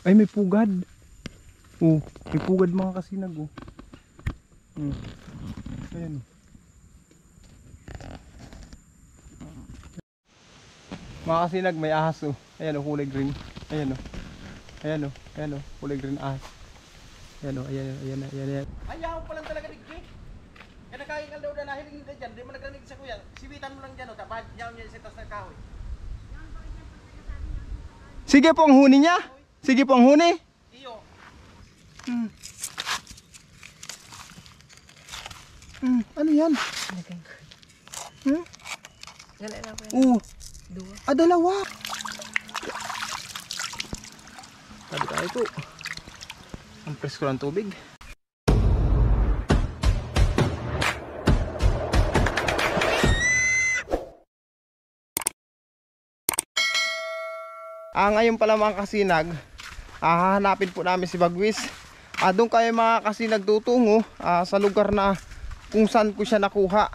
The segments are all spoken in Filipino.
Ay, may pugad. Oh, may pugad mga kasinag. Oh. Ayan. Mga kasinag, may ahas. Oh. Ayan, oh, kulay green. Ayan, oh. Ayan, oh. Ayan, oh, kulay green ahas. Ayan, oh. Ayan, ayan, ayan, ayan. Ayaw pa lang talaga digdi. Kaya nakain ka daw na nahiling nila dyan. Di mo nagrinig sa kuya. Siwitan mo lang dyan. Tapos yaw niya sa tas ng kahoy. Sige po ang huni niya. Sige po ang huni. Iyo. Ano yan? Gala lang po. Dua. Dalawa. Sabi tayo po. Ang presko ng tubig. Ngayon pala mga kasinag, hahanapin po namin si Bagwis. Doon kayo mga kasinag tutungo sa lugar na kung saan ko siya nakuha.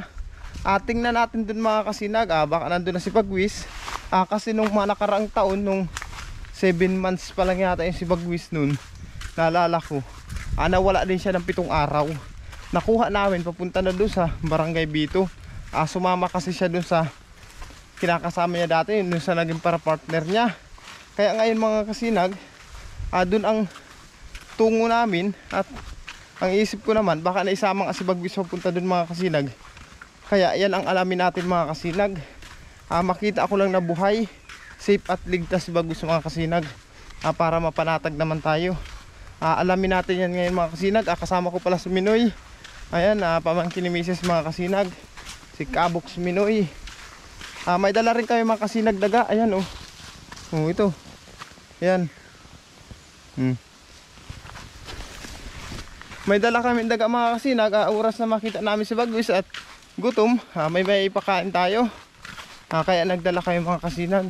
Tingnan natin doon mga kasinag, baka nandun na si Bagwis. Kasi nung mga nakaraang taon, nung 7 months pa lang yata yung si Bagwis nun, naalala ko, nawala din siya ng 7 araw. Nakuha namin papunta na doon sa Barangay Bito. Sumama kasi siya doon sa kinakasama niya dati, doon sa naging para partner niya. Kaya ngayon mga kasinag, doon ang tungo namin. At ang isip ko naman, baka naisamang si Bagwis papunta doon mga kasinag. Kaya yan ang alamin natin mga kasinag. Makita ako lang na buhay, safe at ligtas si Bagwis mga kasinag, para mapanatag naman tayo. Alamin natin yan ngayon mga kasinag. Kasama ko pala si Minoy. Ayan, pamangkin ni Mrs. mga kasinag, si Kabox Minoy. May dala rin kayo mga kasinag daga. Ayan oh. Ito. Ayan. May dala kami daga mga kasinag. Oras na makita namin si Bagwis at gutom, may ipakain tayo. Kaya nagdala kayo mga kasinag.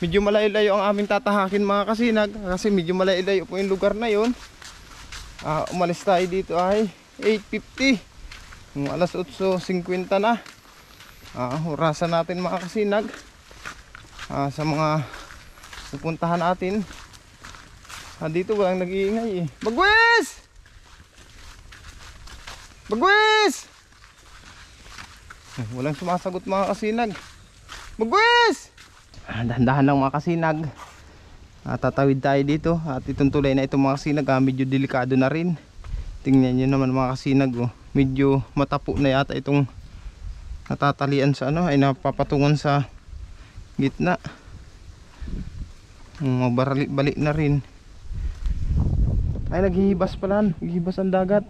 Medyo malayo-layo ang aming tatahakin mga kasinag, kasi medyo malayo-layo po yung lugar na yun. Umalis tayo dito ay 8:50. Alas 8:50 na. Orasan natin mga kasinag sa mga pupuntahan natin. Dito walang nag-iingay eh. Bagwis! Bagwis! Walang sumasagot mga kasinag. Bagwis! Dahan-dahan lang mga kasinag. Tatawid tayo dito. At itong tulay na ito mga kasinag, medyo delikado na rin. Tingnan nyo naman mga kasinag, medyo matapo na yata itong natatalian sa ay napapatungan sa gitna. Mabalik na rin. Ay, naghihibas pala, naghihibas ang dagat.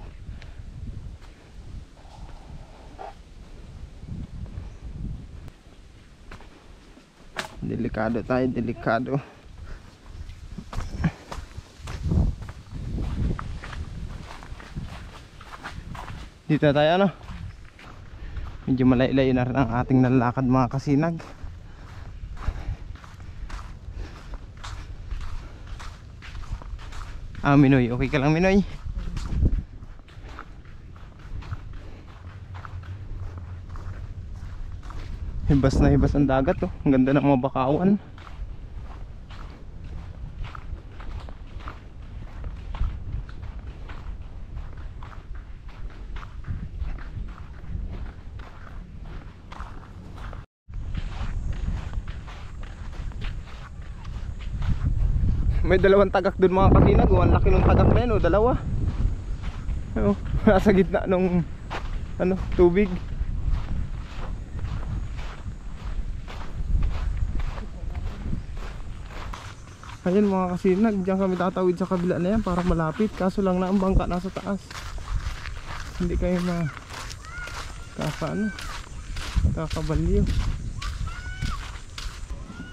Delikado tayo, delikado. Dito na tayo medyo malay-layo na rin ang ating nalalakad mga kasinag. Minoy, okay ka lang Minoy? Hibas na hibas ang dagat ang ganda ng mga bakawan. May dalawang tagak doon mga kasinag. Ang laki ng tagak na yan dalawa. Nasa gitna ng tubig. Ayan mga kasinag, diyan kami tatawid sa kabila na yan para malapit. Kaso lang na ang bangka nasa taas. Hindi kayo kakabalyo.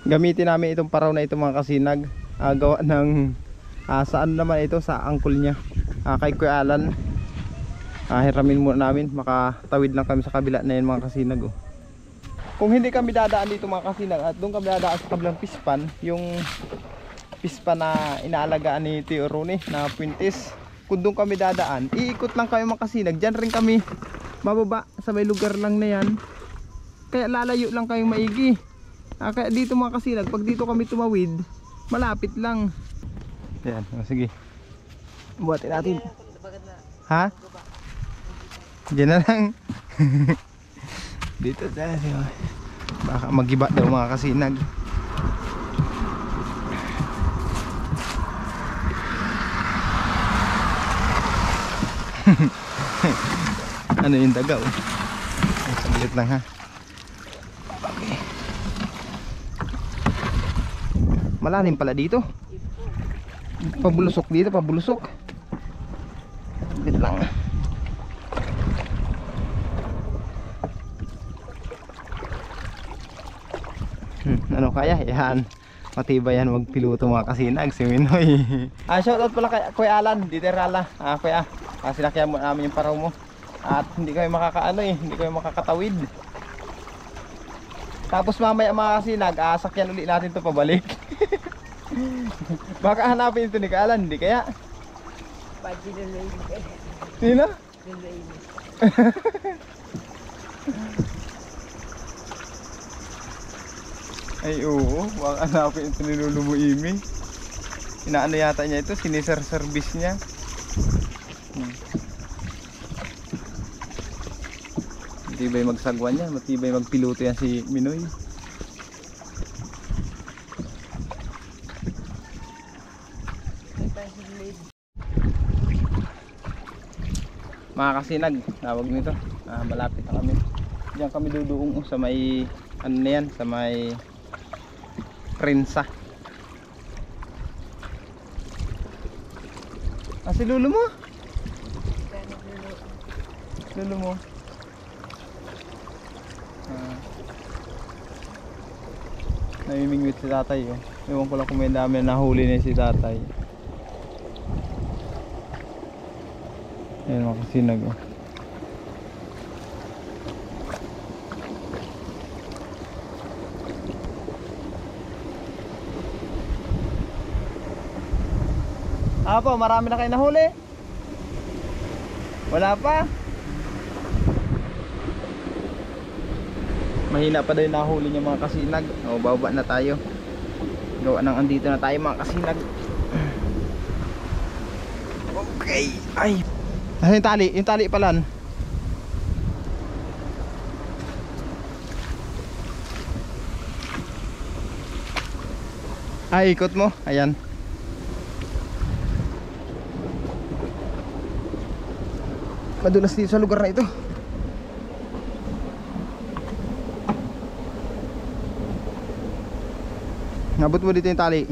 Gamitin namin itong paraw na ito mga kasinag. Gawa ng saan naman ito, sa angkol niya, kay Kuya Alan. Hiramin muna namin, makatawid lang kami sa kabila na yan mga kasinag. Kung hindi kami dadaan dito mga kasinag at doon kami dadaan sa kabilang pispan, yung pispan na inaalagaan ni Tio Ronnie na Puentes, kung doon kami dadaan, iikot lang kami mga kasinag. Diyan rin kami bababa sa may lugar lang na yan, kaya lalayo lang kayong maigi. Kaya dito mga kasinag, pag dito kami tumawid, Malapit lang. Yan, o, sige. Buhatin natin. Bakit na? Ha? Diyan na lang. Dito tayo. Baka magiba daw mga kasinag. Ano yung daga oh? Saglit lang ha. Okay. Malalim pala dito. Pabulusok dito, pabulusok. Saglit lang. Ano kaya? Yan. Matibay yan magpiluto mga kasinag si Minoy. Shoutout pala kay Kuya Alan, Diterala. Kuya, sinakyan mo namin yung paraw mo. At hindi kayo makakaano hindi kayo makakatawid. Tapos mamaya mga kasinag, sakyan ulit natin to pabalik. Baka hanapin ito ni Kuya Alan, hindi kaya? Paji na lang. Sino? Ay oo, baka hanapin ito ni Lolo mo Imi. Inaano yata niya ito, siniserservice niya. Matibay magsagwan yan, matibay magpiluto yan si Minoy. Mga kasinag, tawag nito. Malapit na kami. Diyan kami duduong sa may ano na yan, sa may Prensa. Si Lolo mo? Lolo mo? Namimingwit si tatay oh. Ewan ko lang kung may dami na nahuli na si tatay. Ayan mga kasinag oh. Po, marami na kayo nahuli? Wala pa? Mahina pa daw yung nahuli niya mga kasinag. Bababa na tayo. Gawa nang andito na tayo mga kasinag. Okay. Ay. Yung tali? Yung tali palan. Ay, ikot mo. Ayan. Madulas dito sa lugar na ito. Nabot mo dito yung tali.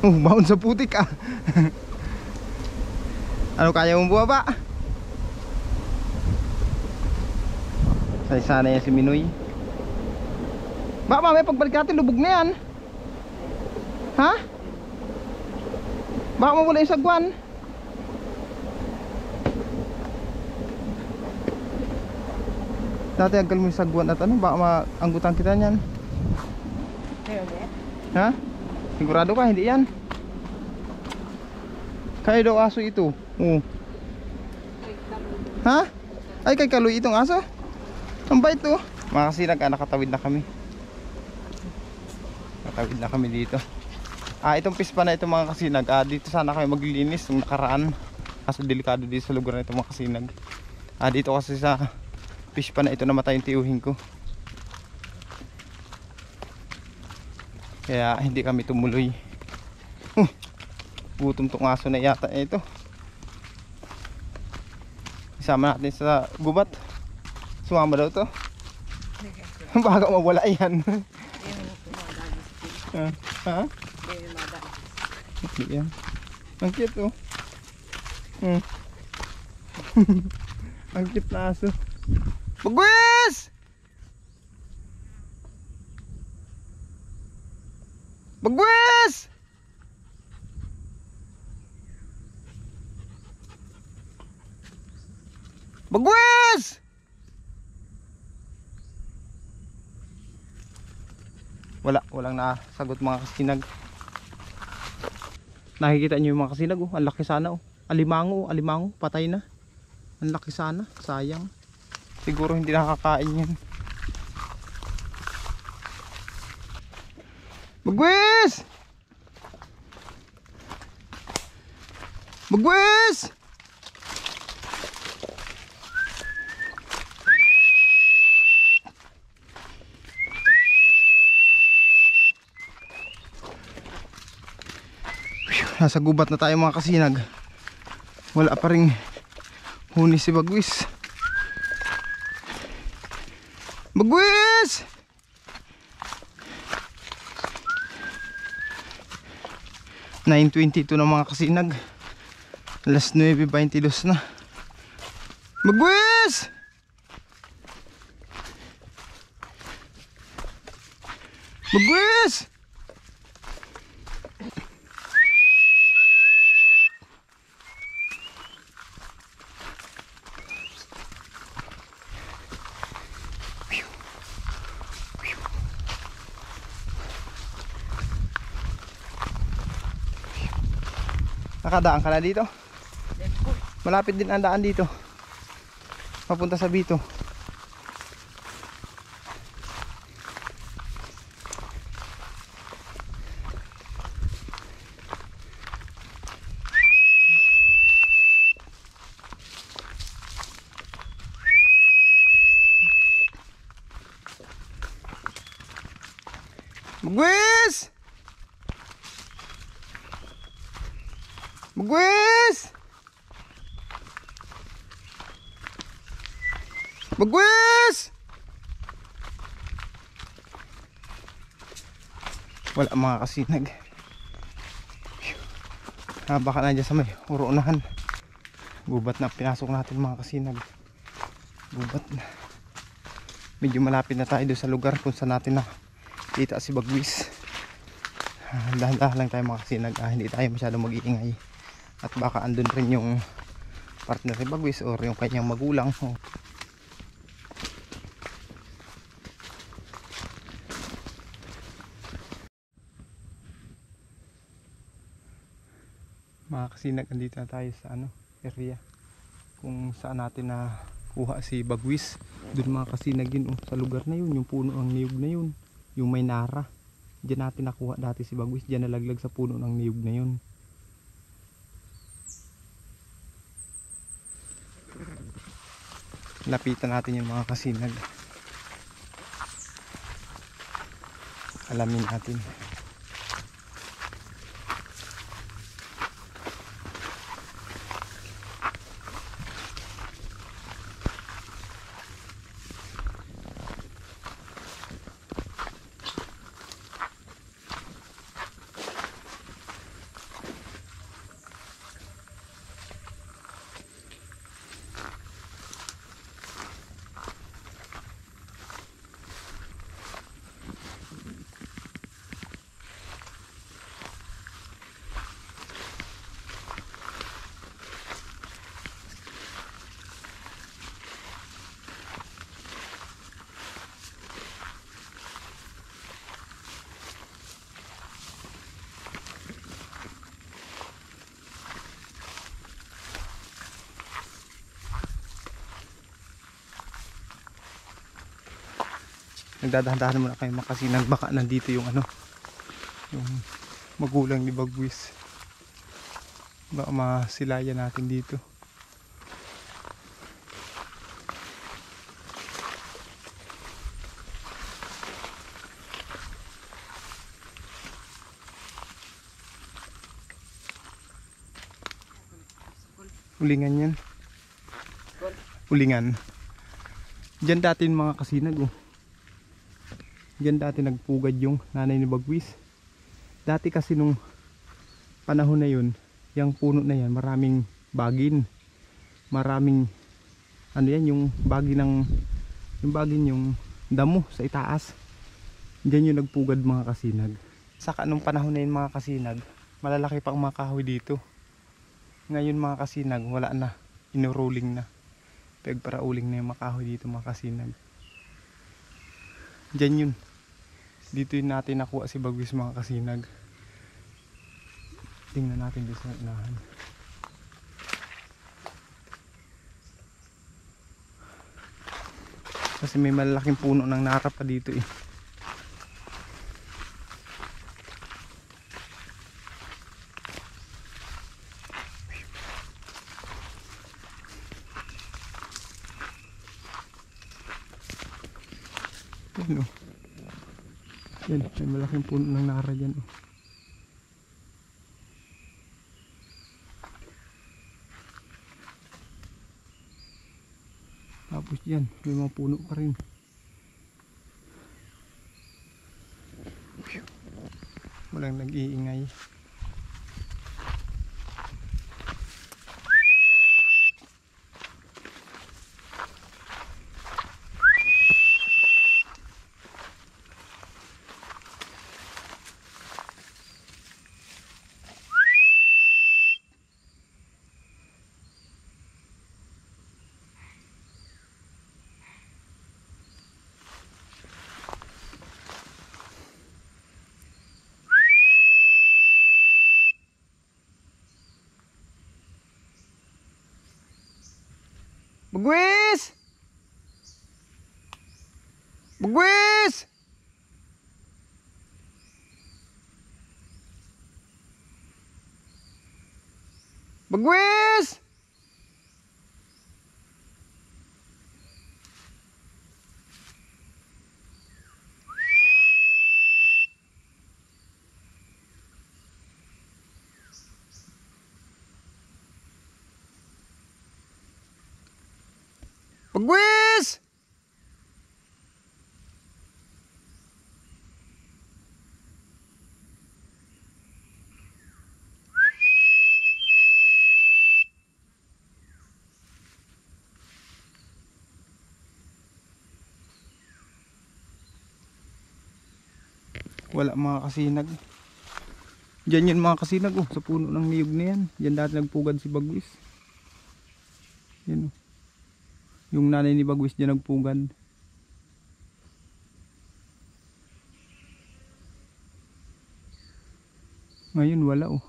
Baon sa putik ah. Ano kaya mong buwaba? Sana yan si Minoy. Baka mamaya pagbalik natin lubog na yan. Ha? Baka mawala yung sagwan. Dati aggal mo yung sagwan at ano, baka maanggutan kita niyan. Ha? Sigurado ka, hindi yan. Kaya daw aso ito. Ha? Ay kay Kaloy itong aso. Ang bait to. Mga kasinag, nakatawid na kami. Nakatawid na kami dito. Itong pispa na ito mga kasinag, dito sana kami maglilinis nung nakaraan. Kaso delikado dito sa lugar na ito mga kasinag. Dito kasi sa fish pa na ito namatay yung tiyuhin ko. Kaya hindi kami tumuloy. Gutom tong aso na yata ito. Isama natin sa gubat. Sumama daw to. Baka mawala yan. Ha? Hindi yan. Ang cute oh. Ang cute na aso. Bagwis! Bagwis! Bagwis! Walang nasagot mga kasinag. Nakikita nyo yung mga kasinag oh. Ang laki sana oh. Alimango, patay na. Ang laki sana, sayang. Siguro hindi nakakain yan. Bagwis! Bagwis! Nasa gubat na tayo mga kasinag. Wala pa ring huni si Bagwis. Bagwis! (9:22) na mga kasinag. Alas 9:22 na. Bagwis! Bagwis! Nakadaan ka na dito? Malapit din ang daan dito. Papunta sa Bito. Bagwis! Bagwis! Bagwis! Wala mga kasinag. Baka na dyan sa may uruunahan. Gubat na pinasok natin mga kasinag. Gubat na. Medyo malapit na tayo doon sa lugar kung saan natin na kita si Bagwis. Dahan-dahan lang tayo mga kasinag. Hindi tayo masyadong mag-iingay. At baka andun rin yung partner ni Bagwis or yung kanyang magulang. Mga kasinag, andito na tayo sa area kung saan natin na kuha si Bagwis. Doon mga kasinag yun, sa lugar na yun, yung puno ng niyog na yun, yung may nara. Diyan natin nakuha dati si Bagwis. Diyan nalaglag sa puno ng niyog na yun. Lapitan natin yung mga kasinag. Alamin natin. Nagdadahan-dahan muna kayo mga kasinag. Baka nandito yung yung magulang ni Bagwis. Baka masilayan natin dito. Ulingan yan. Ulingan. Diyan dati yung mga kasinag Diyan dati nagpugad yung nanay ni Bagwis. Dati kasi nung panahon na yun, yung puno na yan, maraming bagin. Maraming yung bagin yung damo sa itaas. Diyan yung nagpugad mga kasinag. Saka nung panahon na yun mga kasinag, malalaki pang mga kahoy dito. Ngayon mga kasinag, wala na. Inuruling na. Pagparauling na yung mga kahoy dito mga kasinag. Diyan yun. Dito yun natin nakuha si Bagwis mga kasinag. Tingnan natin dito sa unahan. Kasi may malaking puno ng nara pa dito eh. Yan oh. Yan, may malaking puno ng nara dyan oh. Tapos dyan, may mga puno pa rin. Walang nag-iingay. Bagwis! Bagwis! Bagwis! Bagwis! Wala mga kasinag. Diyan yun mga kasinag oh, sa puno ng niyog na yan. Diyan dati nagpugad si Bagwis. Yan oh. Yung nanay ni Bagwis diyan nagpugad. Ngayon wala oh.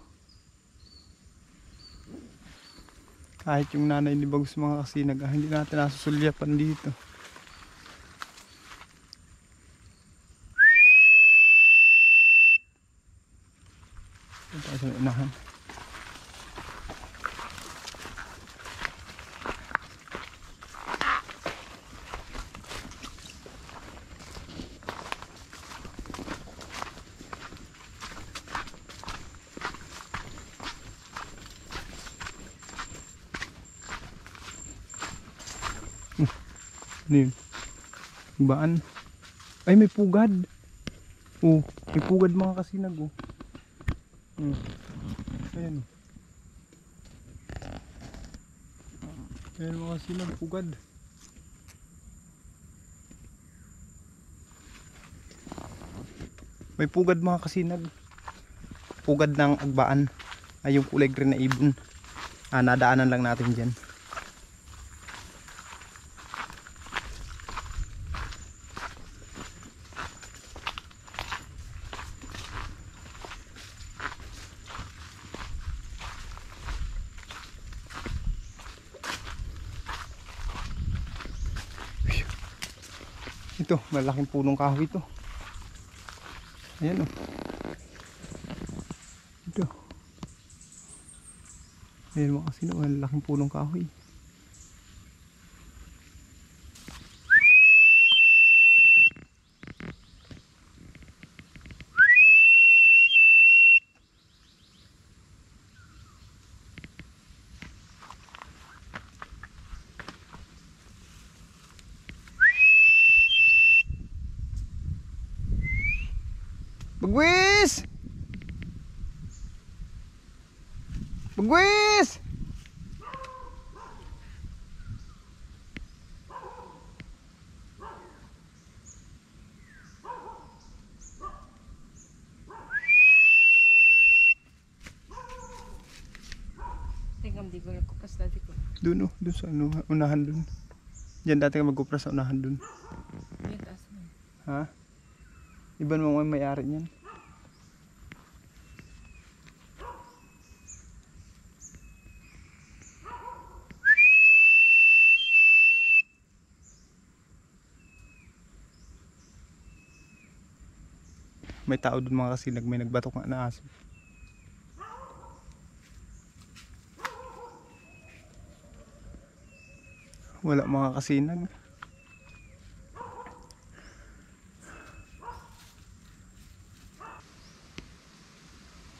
Kahit yung nanay ni Bagwis mga kasinag, hindi natin nasusulyapan dito. Ito tayo sa unahan. Ano yun? Baan? Ay may pugad. Oh, may pugad mga kasinag oh. Ayan. Ayan mga kasinag, pugad. May pugad mga kasinag. Pugad ng agbaan. Ay yung kulay green na ibon. Nadaanan lang natin dyan. Ito, malaking punong kahoy ito. Ayan oh. Ito. Ayan mga kasino, malaking punong kahoy. Bagwis! Bagwis! Tingnan di ko nagkupas dati ko. Doon oh, doon sa ano, unahan doon. Diyan dati ka magkupra sa unahan doon. Yan taas na. Ha? Iban mo may may-ari niyan. May tao doon mga kasinag, may nagbatok nga na aso. Wala mga kasinag.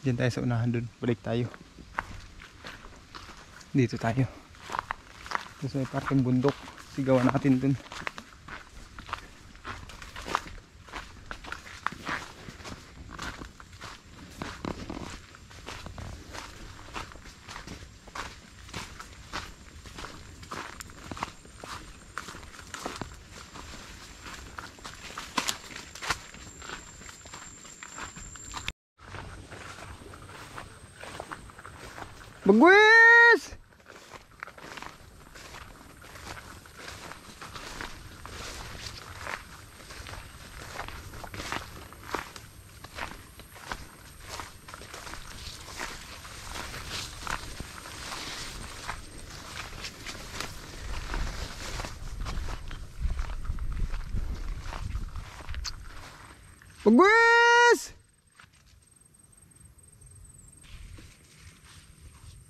Diyan tayo sa unahan dun. Balik tayo. Dito tayo. Tapos may parking bundok. Sigawan natin dun. Bagwis! Bagwis!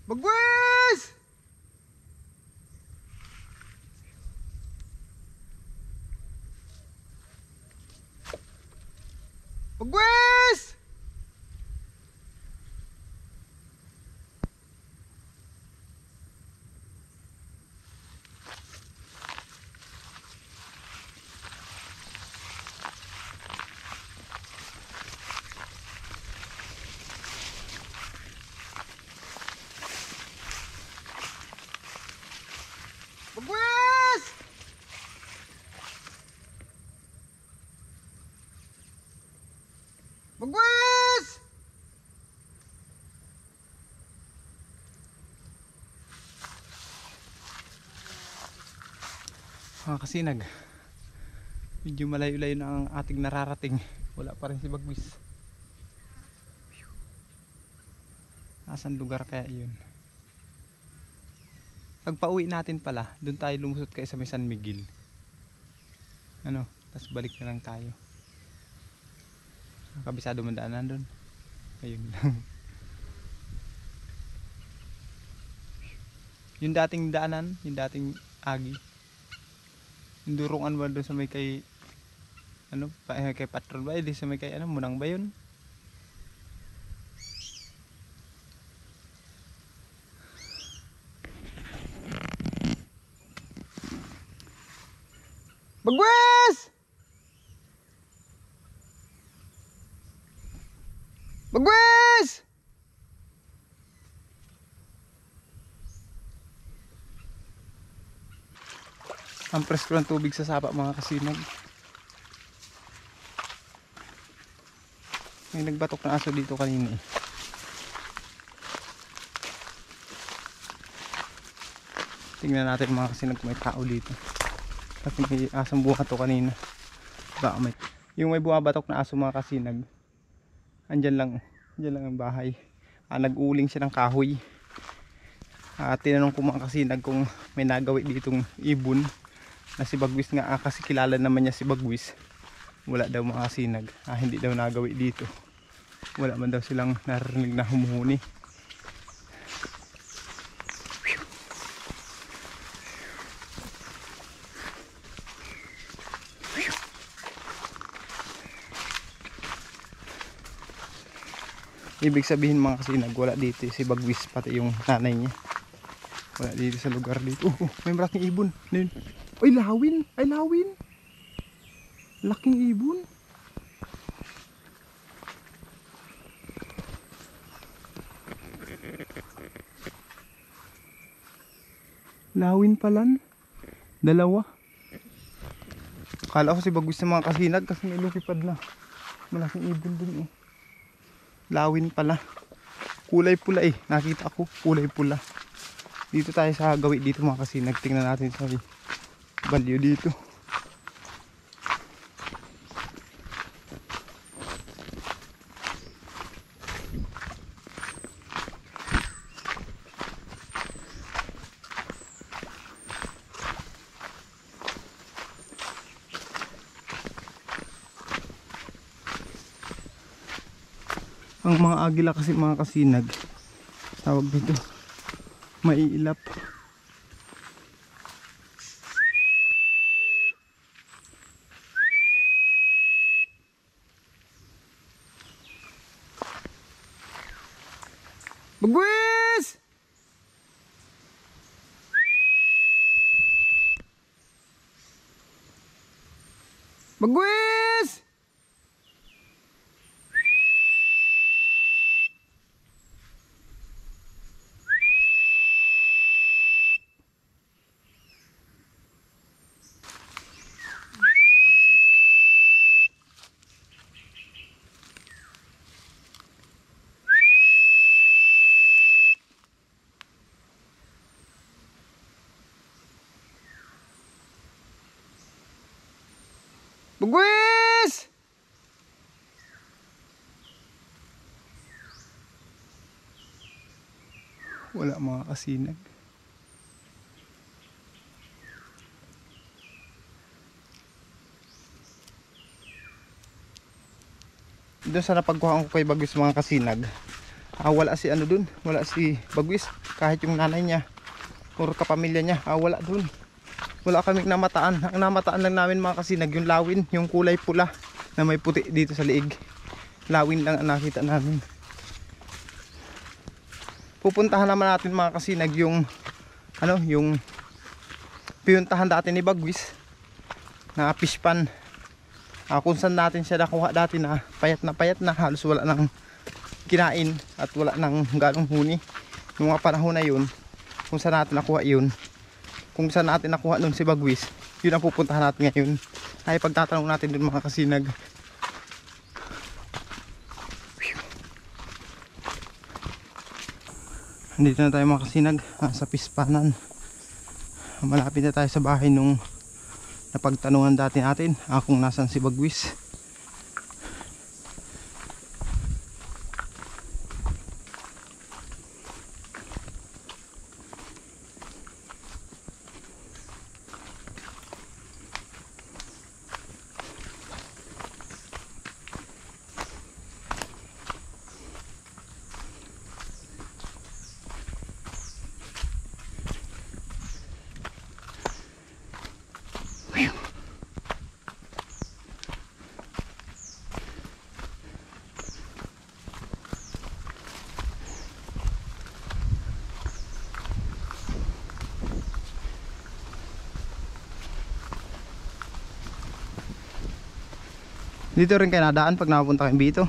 Bagwis! Bagwis! Bagwis! Bagwis! Mga kasinag, medyo malayo-layo na ang ating nararating. Wala pa rin si Bagwis. Nasaan lugar kaya yun? Pagpa-uwi natin pala, doon tayo lumusot kay sa may San Miguel. Ano, tapos balik na lang tayo. Kabisado man daanan doon. Ayun lang. Yung dating daanan, yung dating agi. Yung durungan ba doon sa may kay ano, kay Patrol ba? Di sa may kay ano, Munang ba yun? Bagwis! Bagwis! Ang presko ng tubig sa sapa mga kasinag. May nagbatok na aso dito kanina eh. Tingnan natin mga kasinag kung may tao dito. Kasi may asong buha to kanina. Baka may, yung may bumabatok na aso mga kasinag, andyan lang ang bahay. Nag-uuling siya ng kahoy. Tinanong ko mga kasinag kung may nagawi ditong ibon na si Bagwis nga, kasi kilala naman niya si Bagwis. Wala daw mga kasinag, hindi daw nagawi dito. Wala man daw silang narinig na humuhuni. Ibig sabihin mga kasinag, wala dito si Bagwis, pati yung nanay niya. Wala dito sa lugar dito. May malaking ibon. Ay, lawin! Ay, lawin! Laking ibon. Lawin palan. Dalawa. Akala ko si Bagwis na mga kasinag kasi may lumipad na malaking ibon dun eh. Lawin pala. Kulay pula eh. Nakita ko kulay pula. Dito tayo sa gawi dito mga kasinag. Tingnan natin sa balyo dito. Ang mga agila kasi mga kasinag, tawag dito, maiilap. Bagwis! Bagwis! Bagwis! Wala mga kasinag. Doon sa napagkuhaan ko kay Bagwis mga kasinag, wala si ano dun, wala si Bagwis. Kahit yung nanay niya or kapamilya niya, wala dun. Wala kaming namataan. Ang namataan lang namin mga kasinag, yung lawin, yung kulay pula na may puti dito sa liig. Lawin lang ang nakita namin. Pupuntahan naman natin mga kasinag yung ano, yung piyuntahan dati ni Bagwis na fish pan. Kung saan natin siya nakuha dati na payat na, halos wala nang kinain at wala nang ganong huni. Yung mga panahon na yun, kung saan natin nakuha yun, kung saan natin nakuha nun si Bagwis, yun ang pupuntahan natin ngayon. Ay pagtatanong natin dun mga kasinag. Dito na tayo mga kasinag, sa pispanan. Malapit na tayo sa bahay nung napagtanungan dati natin kung nasan si Bagwis. Dito rin kayo nadaan pag nakapunta kayong Bito.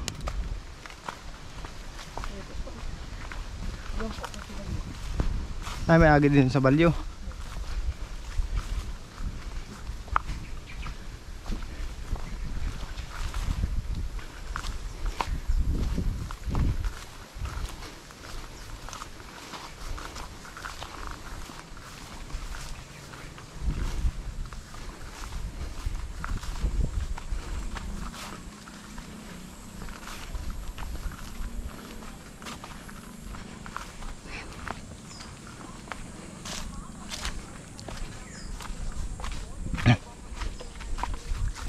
Ay, may agi din sa Balyo.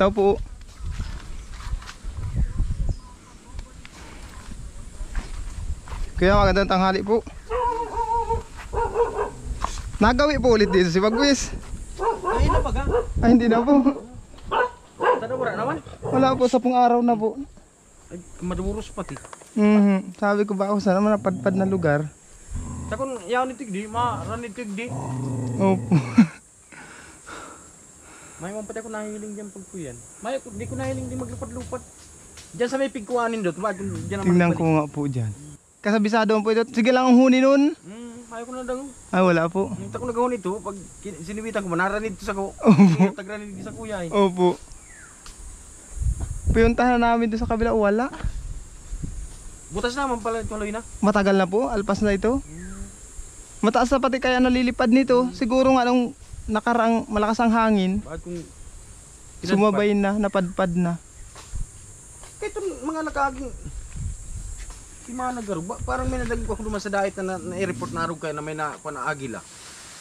Tao po. Kaya magandang tanghali po. Nagawi po ulit dito si Bagwis. Ay, na baga. Ay hindi na po. Tada wala naman. Wala po, 10 araw na po. Ay, maduros pati. Sabi ko ba ako sana napadpad na lugar. Takon yaw ni tigdi, ranid tigdi. Opo. May mga pati ako nahiling dyan pagkuyan. May di ko nahiling din maglupad-lupad. Diyan sa may pigkuhanin doon. Diyan Tingnan ko nga po dyan. Kasabisado mo po ito. Sige lang ang huni nun. Ayaw ko na daw. Ay wala po. Hindi ko nagahon ito. Pag siniwitan ko, manaranid ito sa ko. Tagranid sa kuya eh. Opo. Piyuntahan na namin doon sa kabila. Wala. Butas naman pala tuloy na. Matagal na po. Alpas na ito. Mataas na pati kaya nalilipad nito. Siguro nga nung nakaraang malakas ang hangin. Bakit kung Sumabay na. Napadpad na. kahit mga nakaging si mga nagaro, parang may nadagin ko ako duman sa diet na i-report na arog kayo na may agila.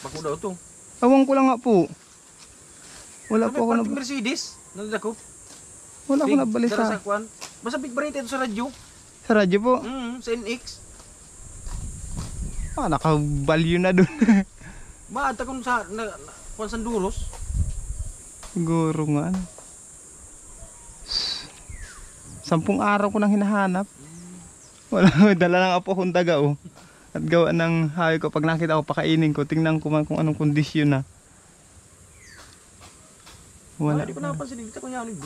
Bako daw to. Awang ko lang nga po. Wala po ako na Mercedes, nadako. Wala ako nabalisa. Basta big barita ito sa radyo. Sa radyo po? Sa NX. Nakabalyo na dun. Maata kung sa Sanduros. Siguro nga. 10 araw ko nang hinahanap. Wala, dala lang po akong daga oh. At gawa ng hawi ko, pag nakita ko pakainin ko, tingnan ko man kung anong kondisyon na. Wala. Wala. Di ko napansin. Dito ko niya ulit.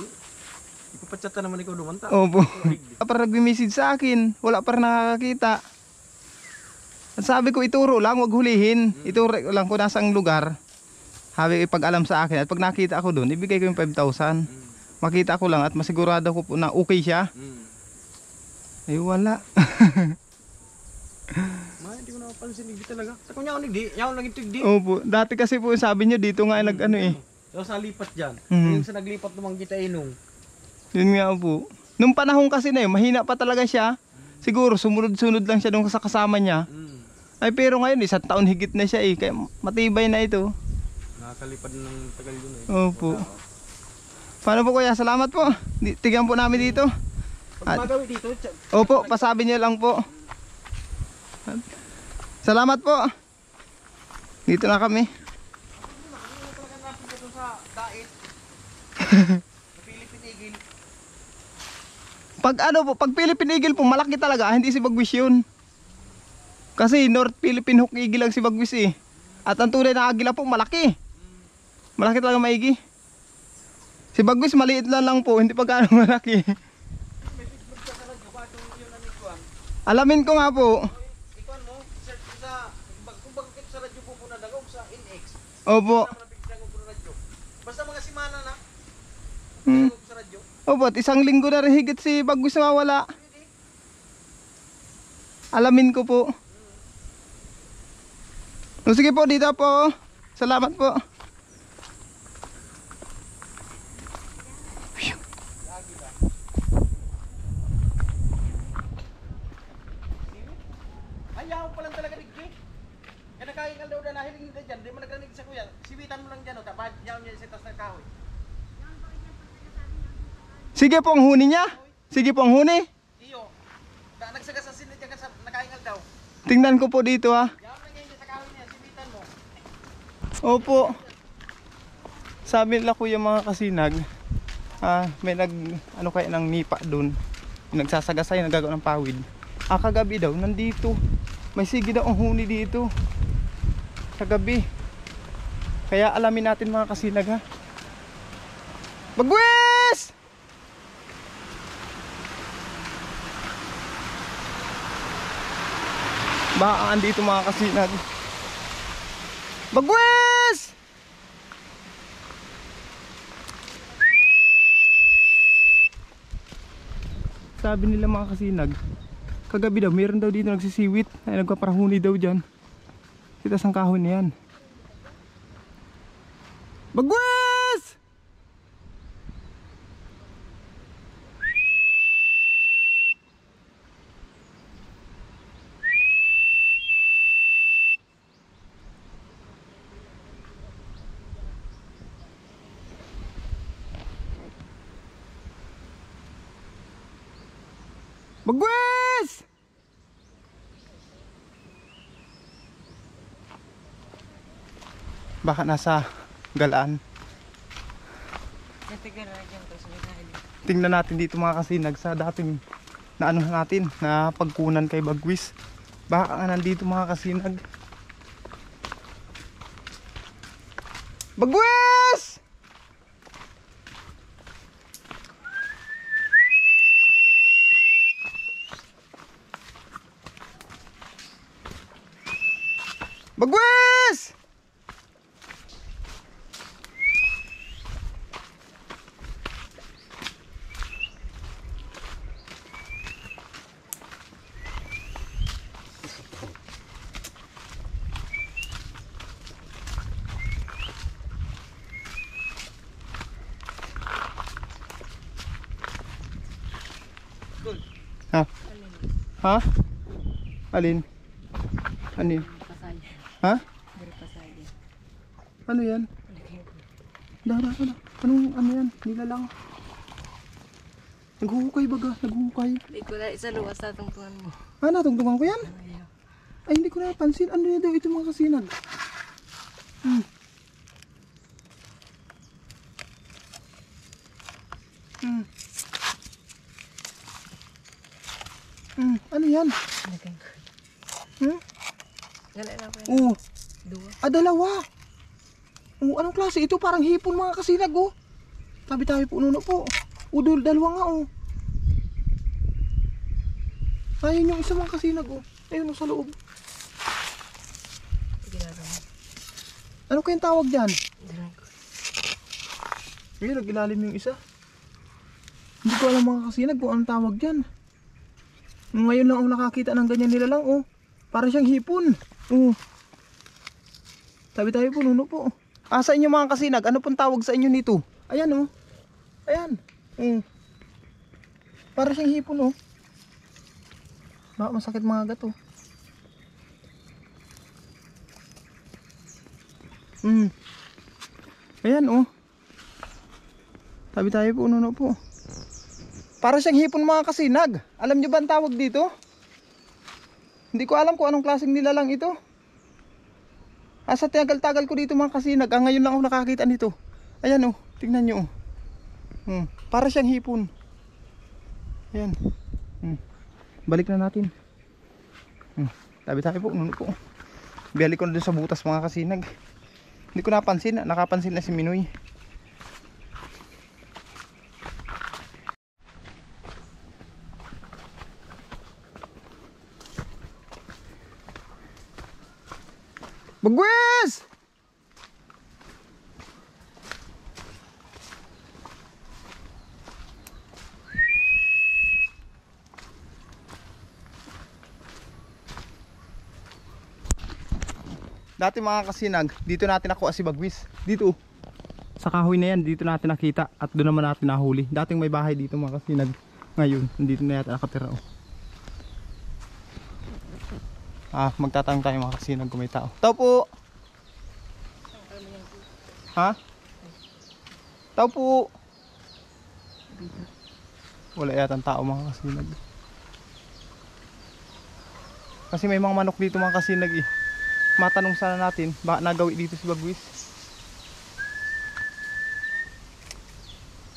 Ipapatsata naman ikaw dumanta. Opo. Wala pa nagme-message sa akin. Wala pa nakakakita. At sabi ko, ituro lang, wag hulihin. Ituro lang kung nasang lugar. Sabi ko, pag alam sa akin. At pag nakita ako doon, ibigay ko yung 5,000. Makita ko lang at masigurado ko po na okay siya. Ay wala. Hindi ko napansin. Hindi talaga. Tako niya ulit. Yaw lang ito. Hindi. Opo. Dati kasi po sabi niyo dito nga nag ano eh. Yung sa lipat dyan. Mm. Yung sa naglipat naman kita inong. Yun nga po. Nung panahon kasi na yun, mahina pa talaga siya. Siguro sumunod-sunod lang siya nung sa kasama niya. Ay pero ngayon, 1 taon higit na siya eh. Kaya matibay na ito. Nakakalipad ng tagal yun eh. Opo. Paano po kuya? Salamat po. Tignan po namin dito. Pag magawi dito, Opo, pasabi niyo lang po. Salamat po. Dito na kami. talaga natin dito sa dait. Philippine Eagle. Pag ano po, pag Philippine Eagle po, malaki talaga, hindi si Bagwis yun. Kasi North Philippine Hook Eagle lang si Bagwis eh. At ang tunay na agila po, malaki. Malaki talaga maigi. Si Bagwis maliit lang po, hindi pa gaano malaki. Alamin ko nga po. Ikuan mo, search mo sa, kung bakit sa radyo po na dagog sa NX. Opo. Basta mga simana na, Hmm. dagog sa radyo. Opo, at 1 linggo na rin higit si Bagwis na wala. Alamin ko po. O, sige po, dito po. Salamat po. Ayaw pa lang talaga ni Jake. Kaya nakaingal daw na nahiling nila dyan. Di mo nagrinig sa kuya. Siwitan mo lang dyan. O, tapad yaw niya sa taas ng kahoy. Sige po ang huni niya. Sige po ang huni. Iyo. Nagsagasasin na dyan kasi nakaingal daw. Tingnan ko po dito ha. Yaw lang yan sa kahoy niya. Siwitan mo. Opo. Sabi nila kuya mga kasinag, may nag ano kaya ng nipa doon. Nagsasagasay, nagagawa ng pawid. Kagabi daw nandito. May sige daw ang huni dito. Kagabi. Kaya alamin natin mga kasinag ha. Bagwis! Baka andito mga kasinag. Bagwis! Sabi nila mga kasinag, kagabi daw meron daw dito nagsisiwit ay nagpaparahuni daw dyan. Kita sang kahon niyan. Bagwis! Bagwis! Baka nasa galaan. Natigar na dyan ko sa may. Tingnan natin dito mga kasinag sa dating na ano natin na pagkunan kay Bagwis. Baka nga nandito mga kasinag. Bagwis! Bagwis! Ha? Ha? Alin? Alin? Pasaya. Ha? Dari pasaya. Ano yan? Dara. Anong ano yan? Nilalang. Naghuhukay baga, naghuhukay. Hindi ko na isa luwas sa tungtungan mo. Natungtungan ko yan? Ayaw. Ay, hindi ko napansin. Ano yun daw ito mga kasinag? Ano yan? Naging Hmm? Ganun na po yan. Oo. Dua. Dalawa. Oo, anong klase? Ito parang hipon mga kasinag, oh. Tabi-tabi po, nuno po. Dalawa nga, oh. Ayun yung isa mga kasinag, oh. Ayun, oh, sa loob. Ginagawa. Ano kayang tawag dyan? Ganun ko. Ayun, nag-ilalim yung isa. Hindi ko alam mga kasinag kung anong tawag dyan. Ngayon lang ako nakakita ng ganyan nila lang, oh. Para siyang hipon. Oh. Tabi-tabi po, nuno po. Sa inyo mga kasinag, ano pong tawag sa inyo nito? Ayan, oh. Ayan. Para siyang hipon, oh. Baka masakit mga gato. Ayan, oh. Tabi-tabi po, nuno po. Para siyang hipon mga kasinag. Alam nyo ba ang tawag dito? Hindi ko alam kung anong klaseng nilalang ito. Sa tagal-tagal ko dito mga kasinag, ngayon lang ako nakakita nito. Ayan, oh, tingnan nyo, oh. Para siyang hipon. Ayan. Balik na natin. Tabi-tabi po, nuno po. Biyalik ko na dun sa butas mga kasinag. Hindi ko napansin, nakapansin na si Minoy. Bagwis! Dati mga kasinag, dito natin nakuha si Bagwis. Dito. Sa kahoy na yan, dito natin nakita. At doon naman natin nahuli. Dating may bahay dito mga kasinag. Ngayon, dito na yata nakatira, oh. Magtatanong tayo mga kasinag kung may tao. Tao po! Ha? Tao po! Wala yata tao mga kasinag. Kasi may mga manok dito mga kasinag, eh. Matanong sana natin, baka nagawi dito si Bagwis.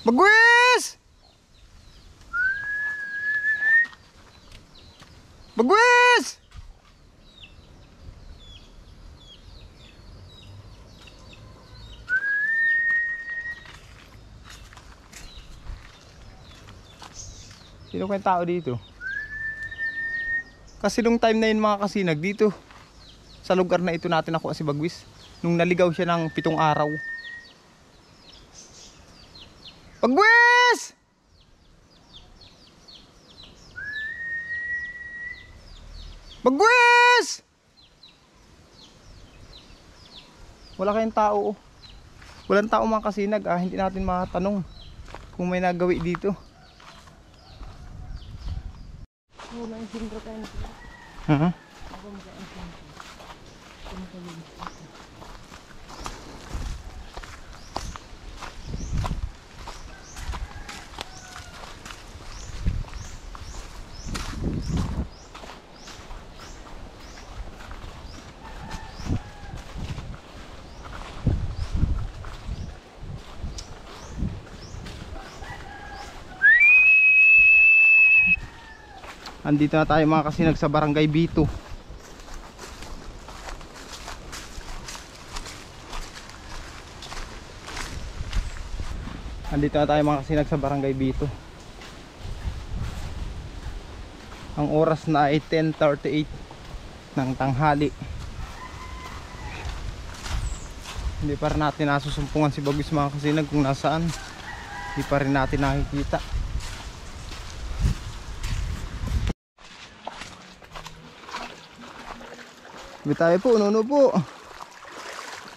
Bagwis! Bagwis! Sino kayong tao dito? Kasi nung time na yun mga kasinag dito, sa lugar na ito natin nakuha si Bagwis. Nung naligaw siya ng 7 araw. Bagwis! Bagwis! Wala kayong tao. Walang tao mga kasinag. Hindi natin matanong kung may nagawi dito. Wala yung singro tayo na sila. Ako magkain singro. Andito na tayo mga kasinag sa Barangay Bito. Andito na tayo mga kasinag sa Barangay Bito. Ang oras na ay 10:38 ng tanghali. Hindi pa rin natin nasusumpungan si Bagwis mga kasinag kung nasaan. Hindi pa rin natin nakikita. Tayo po, nuno po.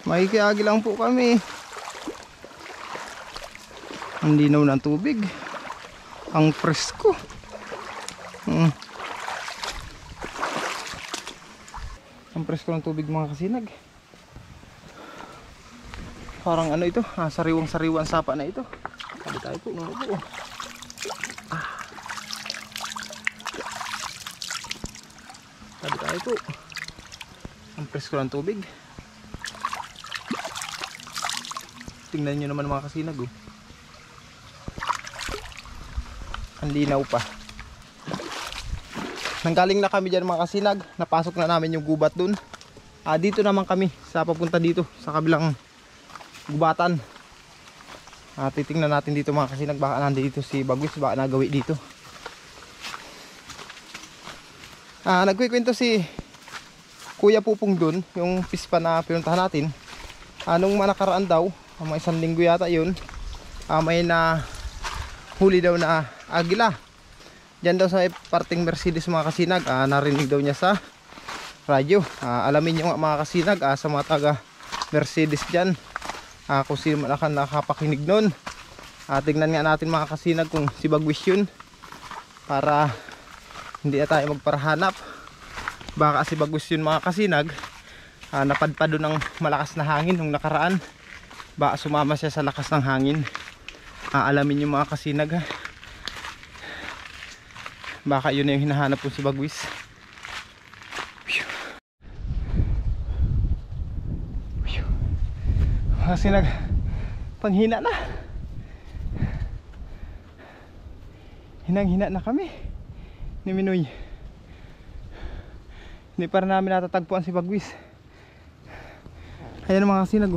Makikiagi lang po kami. Ang linaw ng tubig. Ang presko. Ang presko ng tubig mga kasinag. Parang ano ito, sariwang-sariwang sapa na ito. Sabi tayo po, nuno po. Sabi tayo po. Ang presko ng tubig. Tingnan nyo naman mga kasinag, oh. Ang linaw pa. Nanggaling na kami dyan mga kasinag. Napasok na namin yung gubat dun. Dito naman kami sa papunta dito sa kabilang gubatan. Titingnan natin dito mga kasinag, baka nandito si Bagwis, baka nagawi dito. Nagkikwento si Kuya Pupong dun, yung pispa na pinuntahan natin. Nung nakaraan daw, mga 1 linggo yata yun, may na huli daw na agila. Diyan daw sa parting Mercedes mga kasinag, narinig daw niya sa radyo. Alamin nyo mga kasinag, sa mga taga Mercedes dyan, kung sino man nakapakinig nun. Tignan nga natin mga kasinag kung si Bagwis yun, para hindi na tayo magparahanap. Baka si Bagwis yun mga kasinag, napadpad doon ng malakas na hangin nung nakaraan. Baka sumama siya sa lakas ng hangin. Alamin nyo mga kasinag, baka yun na yung hinahanap ko si Bagwis. Kasi panghina na, hinang-hina na kami ni Minoy. Hindi pa rin namin natatagpuan si Bagwis. Ayan mga kasinag,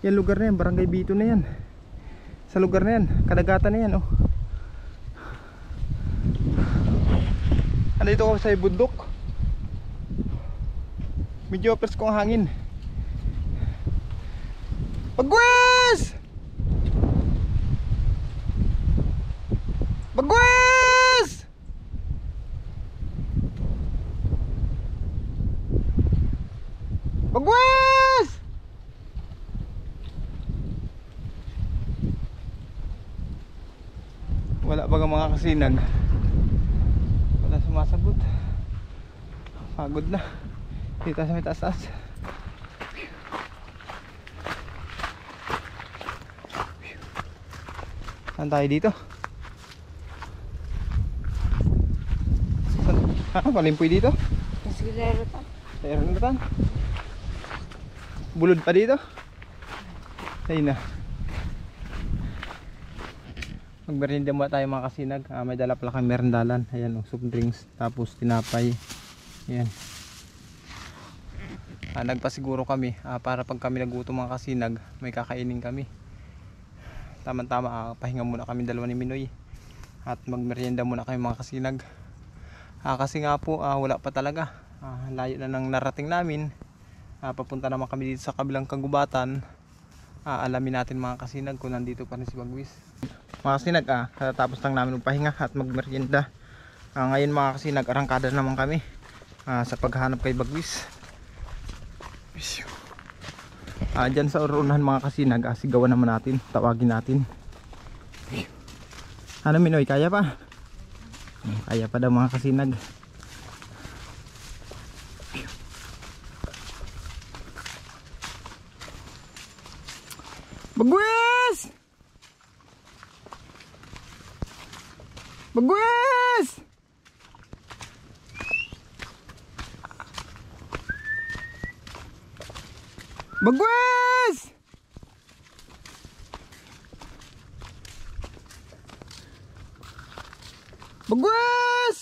yan lugar na yan, Barangay Bito na yan. Sa lugar na yan, kadagatan na yan. Andito ako sa bundok, medyo presko ang hangin. Bagwis! Bagwis! Bagwis! Wala baga mga kasinag, wala sumasagot. Pagod na dito sa may taas. Saan tayo dito? Palimpoy dito? Sayang na. Bulod pa dito? Ayun na. Magmerinda muna tayo mga kasinag. May dala pala kang merindalan. Ayan, soft drinks, tapos tinapay. Ayan. Nagpasiguro kami para pag kami nagutom mga kasinag, may kakainin kami. Tama-tama, pahinga muna kami dalawa ni Minoy at magmerienda muna kami mga kasinag. Kasi nga po wala pa talaga, layo na nang narating namin. Papunta naman kami dito sa kabilang kagubatan. Alamin natin mga kasinag kung nandito pa rin si Bagwis. Mga kasinag, katatapos lang namin magpahinga at magmerienda. Ngayon mga kasinag, arangkada naman kami sa paghahanap kay Bagwis. Dyan sa urunan mga kasinag, sigawan naman natin, tawagin natin. Ano Minoy, kaya pa? Kaya pa daw mga kasinag. Bagwis! Bagwis! Bagwis! Bagwis!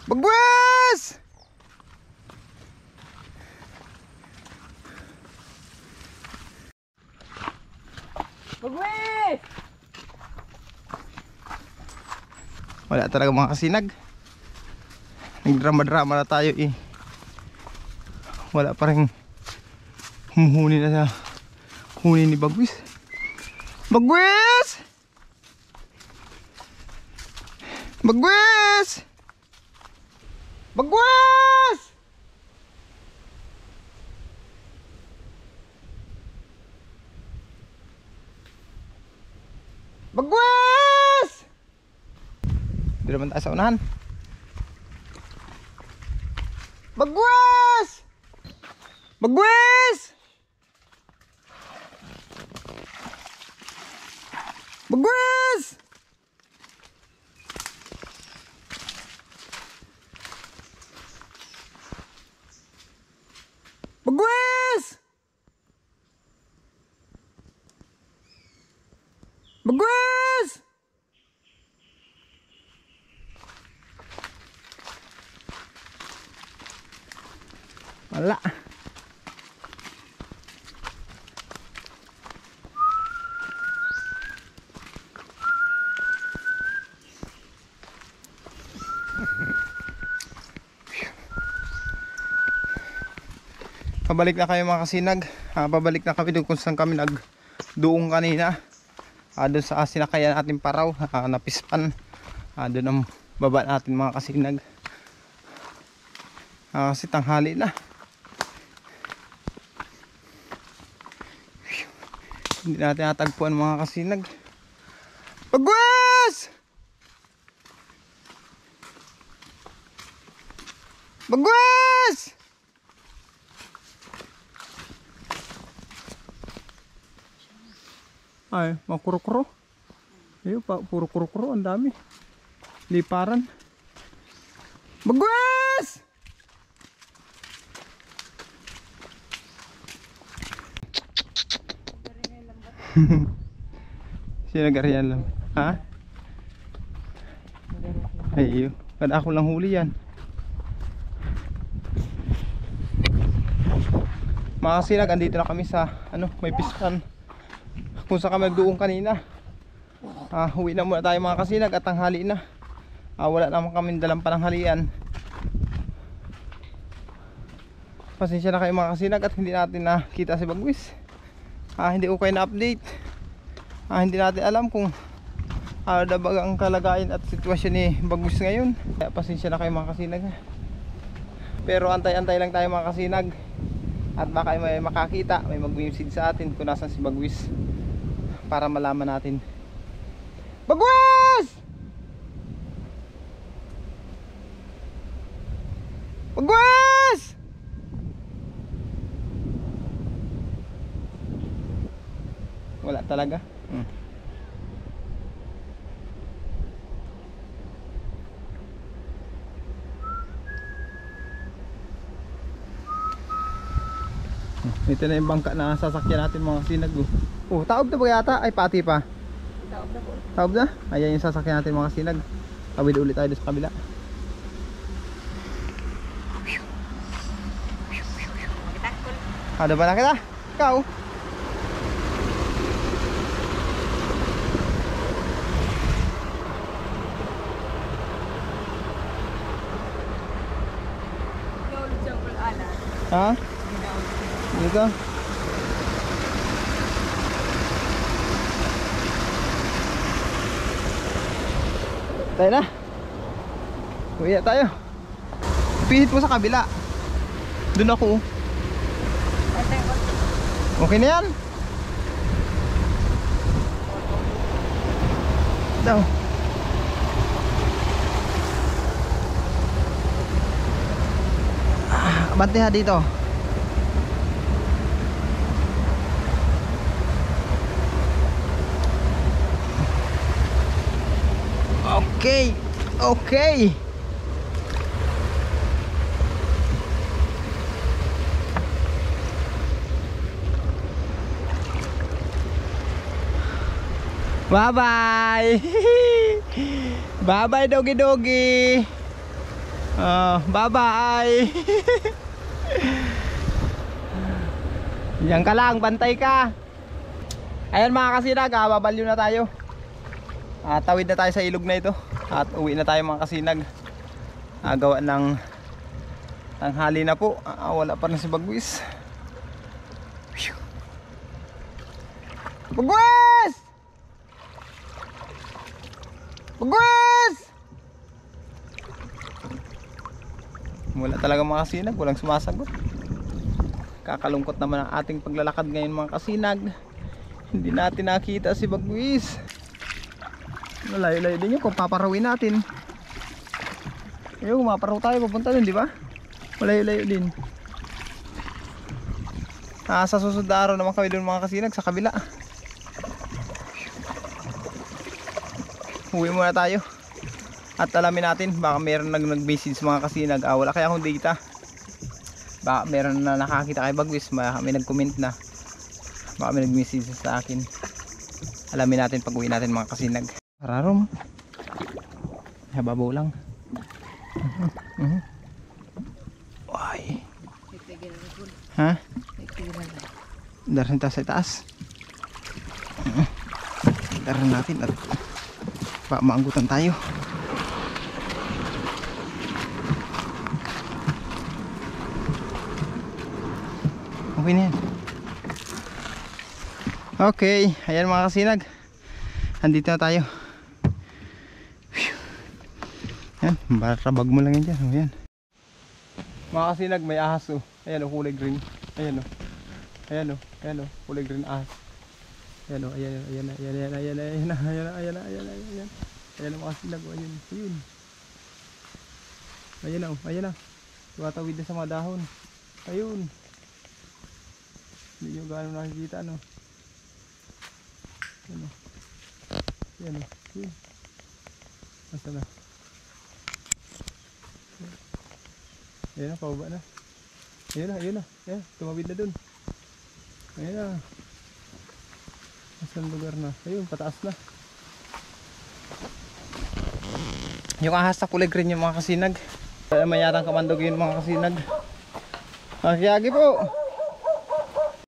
Bagwis! Bagwis! Wala talaga mga kasinag. Nagdrama-drama na tayo eh. Wala pa rin humuhuni na sa huni ni Bagwis. Bagwis! Bagwis! Bagwis! Bagwis! Di naman tayo sa unahan. Bagwis! Bagwis! Bagwis! Bagwis! Bagwis! Wala. Pabalik na kayo mga kasinag. Pabalik na kami doon kung saan kami nagduong kanina. Doon sa sinakayan natin paraw, napispan. Doon ang baba natin mga kasinag. Kasi tanghali na. Hindi natin natagpuan mga kasinag. Bagwis! Bagwis! Ay, mga kuro-kuro. Ayun pa, puro kuro-kuro, ang dami. Liparan. Bagwis! Sino gariyan lang? Ha? Ay, kada ako lang huli yan. Mga kasinag, andito na kami sa may pispan kung saan kami nagduong kanina. Uwi na muna tayo mga kasinag at tanghali na. Wala naman kami dalang pananghalian. Pasensya na kayo mga kasinag at hindi natin nakita si Bagwis. Hindi ko kayo na-update. Hindi natin alam kung ano ba ang kalagayan at sitwasyon ni Bagwis ngayon. Kaya pasensya na kayo mga kasinag. Pero antay-antay lang tayo mga kasinag. At baka may makakita, may mag-message sa atin kung nasan si Bagwis, para malaman natin. Bagwis! Bagwis! Wala talaga. Ito na yung bangka na sasakyan natin mga kasinag. Taob na ba yata? Ay, pati pa. Taob na po. Taob na? Ayan yung sasakyan natin mga kasinag. Tawid ulit tayo sa kabila. Ada ba na kita? Ikaw? Ha? Dito? Tayo na. Uwi na tayo. Pihit mo sa kabila. Doon ako. Okay na yan. Daw. Bante ha dito. Okay. Okay. Bye bye. Bye bye doggy doggy. Bye bye. Diyan ka lang, bantay ka. Ayan mga kasinag, babalyo na tayo. Tawid na tayo sa ilog na ito. At uwi na tayo mga kasinag. Gawa ng tanghali na po. Wala pa na si Bagwis. Bagwis! Bagwis! Wala talaga mga kasinag, walang sumasagot. Kakalungkot naman ang ating paglalakad ngayon mga kasinag. Hindi natin nakita si Bagwis. Layo-layo din yun kung paparawin natin. Ayun, maparaw tayo papunta dun, di ba? Malayo-layo din. Sa susunod na araw naman kami dun mga kasinag sa kabila. Uwi muna tayo. At alamin natin, baka meron nag-message mga kasinag. Wala kaya akong data. Baka meron na nakakita kay Bagwis. May nag-comment na. Baka may nag-message sa akin. alamin natin pag uwi natin mga kasinag. Rarom. Hababaw lang. Ay. Ha? Darin tayo sa itaas. Darin natin at maanggutan tayo. Okay na yan. Okay, ayan mga kasinag. Andito na tayo. Yan, barabag mo lang yan dyan. Ayan. Mga kasinag, may ahas oh. Ayan oh, kulay green. Ayan oh. Ayan oh, ayan oh, kulay green ahas. Ayan oh, ayan, ayan, ayan, ayan, ayan, ayan, ayan, ayan, ayan, ayan, ayan. Ayan mga kasinag, ayan, ayun. Ayan oh, ayan oh. Tumatawid na sa mga dahon. Ayun. Hindi nyo gano'n nakikita no. Ayan o. Ayan o. Ayan. Basta na. Ayan na, pababa na. Ayan na, ayan na. Ayan, tumawid na dun. Ayan na. Nasaan lugar na? Ayun, pataas na. Yung ahas na kulay green yung mga kasinag. May yatang kamandog yun mga kasinag. Magyagi po.